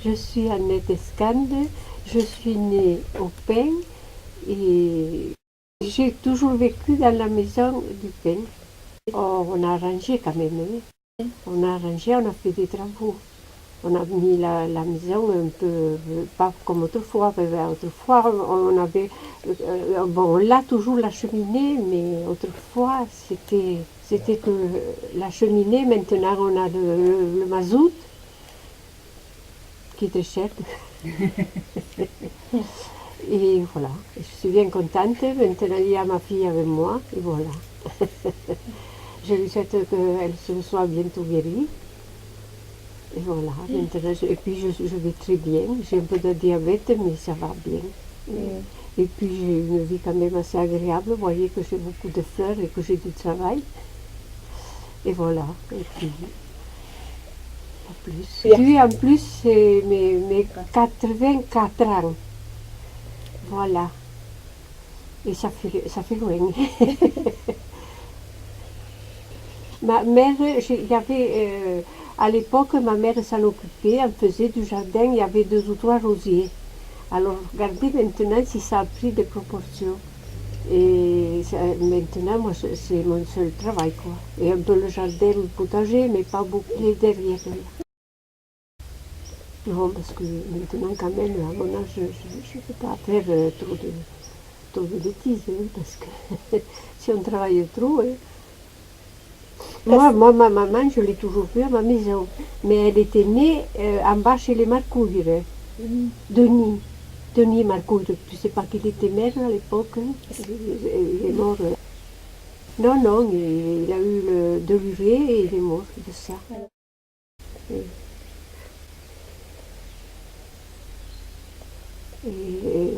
Je suis Annette Escande, je suis née au Pin et j'ai toujours vécu dans la maison du Pin. Oh, on a arrangé quand même, hein. On a arrangé, on a fait des travaux. On a mis la maison un peu, pas comme autrefois. Autrefois, on avait, bon, on l'a toujours la cheminée, mais autrefois, c'était que la cheminée. Maintenant, on a le mazout, qui est très cher. Et voilà, je suis bien contente. Maintenant, il y a ma fille avec moi, et voilà. Je lui souhaite qu'elle se soit bientôt guérie. Et voilà, maintenant, et puis je vais très bien. J'ai un peu de diabète, mais ça va bien. Et puis j'ai une vie quand même assez agréable. Vous voyez que j'ai beaucoup de fleurs et que j'ai du travail. Et voilà, et puis pas plus. Et puis en plus, c'est mes 84 ans. Voilà. Et ça fait loin. Ma mère, il y avait, à l'époque, ma mère s'en occupait, elle faisait du jardin, il y avait 2 ou 3 rosiers. Alors regardez maintenant si ça a pris des proportions. Et maintenant, moi, c'est mon seul travail, quoi. Et un peu le jardin, le potager, mais pas beaucoup les derrière. Non, parce que maintenant, quand même, à mon âge, je ne peux pas faire trop de bêtises, hein, parce que si on travaille trop... Hein. Moi, ma maman, je l'ai toujours vue à ma maison, mais elle était née en bas chez les Marcouilles, Denis. Denis Marcouille, je ne sais pas qu'il était maire à l'époque, il est mort. Non, non, il a eu de l'UV et il est mort de ça.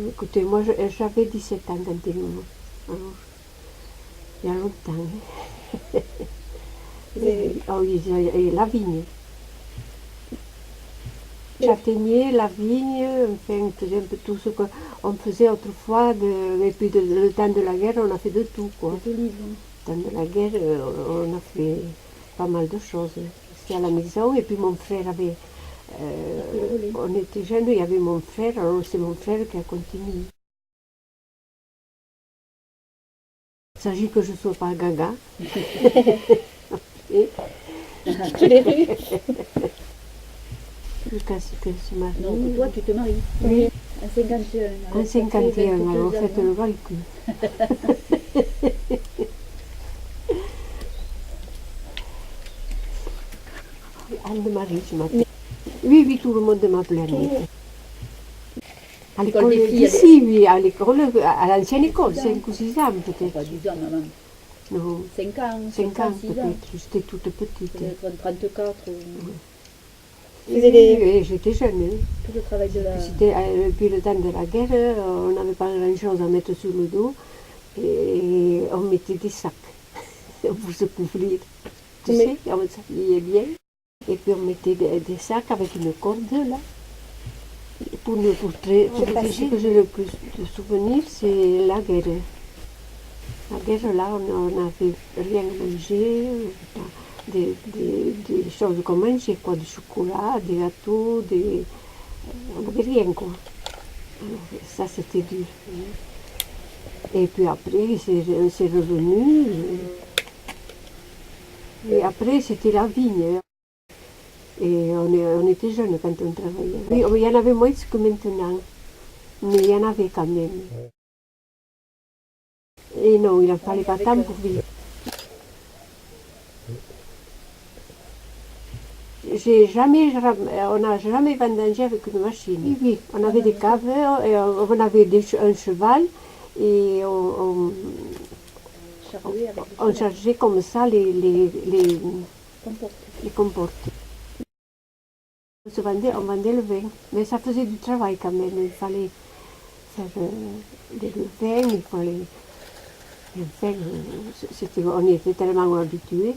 Écoutez, moi j'avais 17 ans quand il est mort. Alors, il y a longtemps. Et la vigne. Châtaignier, la vigne, enfin, on faisait un peu tout ce qu'on faisait autrefois. Et puis le temps de la guerre, on a fait de tout, quoi. Le temps de la guerre, on a fait pas mal de choses. C'était à la maison, et puis mon frère avait... on était jeunes, il y avait mon frère, alors c'est mon frère qui a continué. Il s'agit que je ne sois pas gaga. Et... Tu l'as vu? Jusqu'à ce qu'elle se marie. Non, toi tu te maries. Oui. En 51. En 51, alors faites le calcul. Anne-Marie, je m'appelle. Oui, oui, tout le monde m'appelait Annette. À l'école d'ici, oui, à l'école, à l'ancienne école, 5 ou 6 ans peut-être. Pas 10 ans, maman. Non, 5 ans, 5 ans 6 ans. peut-être, j'étais toute petite. Peut-être 34. Oui, j'étais jeune. Hein. Tout le travail de la... Depuis le temps de la guerre, on n'avait pas grand-chose à mettre sur le dos et on mettait des sacs pour se couvrir. Tu sais, on s'habillait bien. Et puis on mettait des sacs avec une corde là. Pour ce que j'ai le plus de souvenirs, c'est la guerre. La guerre là, on n'avait rien mangé, des choses qu'on mangeait, quoi, du chocolat, des gâteaux, on n'avait rien, quoi. Alors, ça, c'était dur. Et puis après, c'est revenu. Et après, c'était la vigne. Et on était jeunes quand on travaillait. Oui, il y en avait moins que maintenant, mais il y en avait quand même. Et non, il n'en fallait pas tant pour vivre. On n'a jamais vendangé avec une machine. Oui, oui, on avait des caves, et on avait un cheval, et on chargeait comme ça les comportes. On vendait le vin, mais ça faisait du travail quand même. Il fallait faire le vin, il fallait... Enfin, on y était tellement habitués.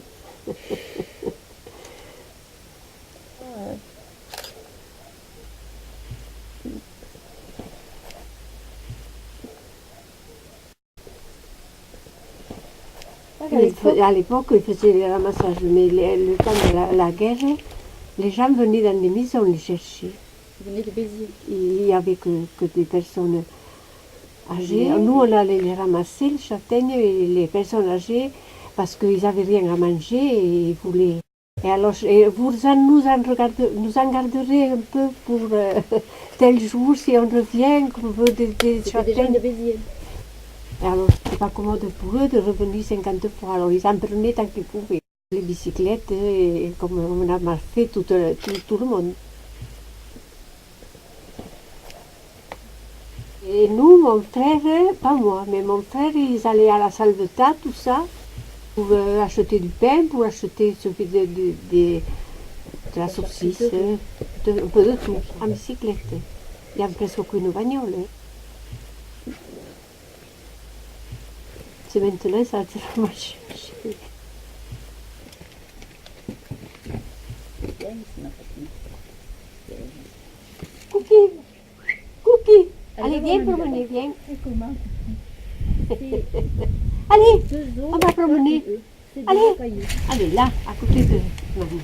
À l'époque, ils faisaient les ramassages, mais le temps de la guerre, les gens venaient dans les maisons les chercher. Vous venez de Béziers. Il n'y avait que des personnes âgées. Nous, on allait les ramasser, les châtaignes, et les personnes âgées, parce qu'ils n'avaient rien à manger et ils voulaient. Et alors, nous en garderez un peu pour tel jour, si on revient, qu'on veut des C'était des gens châtaignes. de Béziers. Et alors, c'était pas commode pour eux de revenir 50 fois. Alors, ils en prenaient tant qu'ils pouvaient. Les bicyclettes, et comme on a fait tout le monde. Et nous, mon frère, pas moi, mais mon frère, ils allaient à la salle de tas, tout ça, pour acheter du pain, pour acheter de la saucisse, un peu de tout, en bicyclette. Il n'y avait presque aucune bagnole. C'est maintenant, ça a été marché. Bien, c'est ma façon. Cookie, Cookie, Allez, allez, viens maman, promener, viens. Et comment Allez, Deux os, on va promener. c'est des Allez. cailloux. Allez, là, à côté de maman.